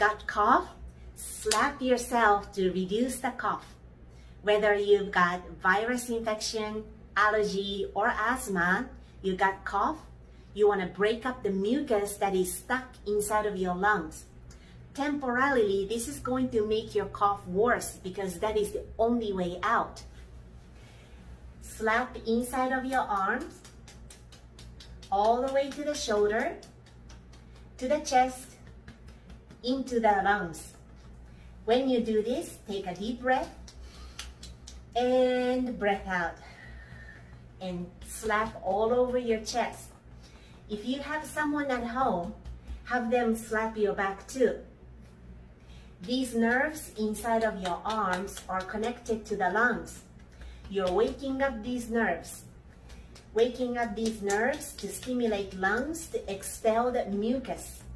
got cough, slap yourself to reduce the cough. Whether you've got virus infection, allergy, or asthma, you got cough, you want to break up the mucus that is stuck inside of your lungs. Temporarily, this is going to make your cough worse because that is the only way out. Slap inside of your arms, all the way to the shoulder, to the chest, into the lungs. When you do this, take a deep breath and breath out. And slap all over your chest. If you have someone at home, have them slap your back too. These nerves inside of your arms are connected to the lungs. You're waking up these nerves. Waking up these nerves to stimulate lungs to expel the mucus.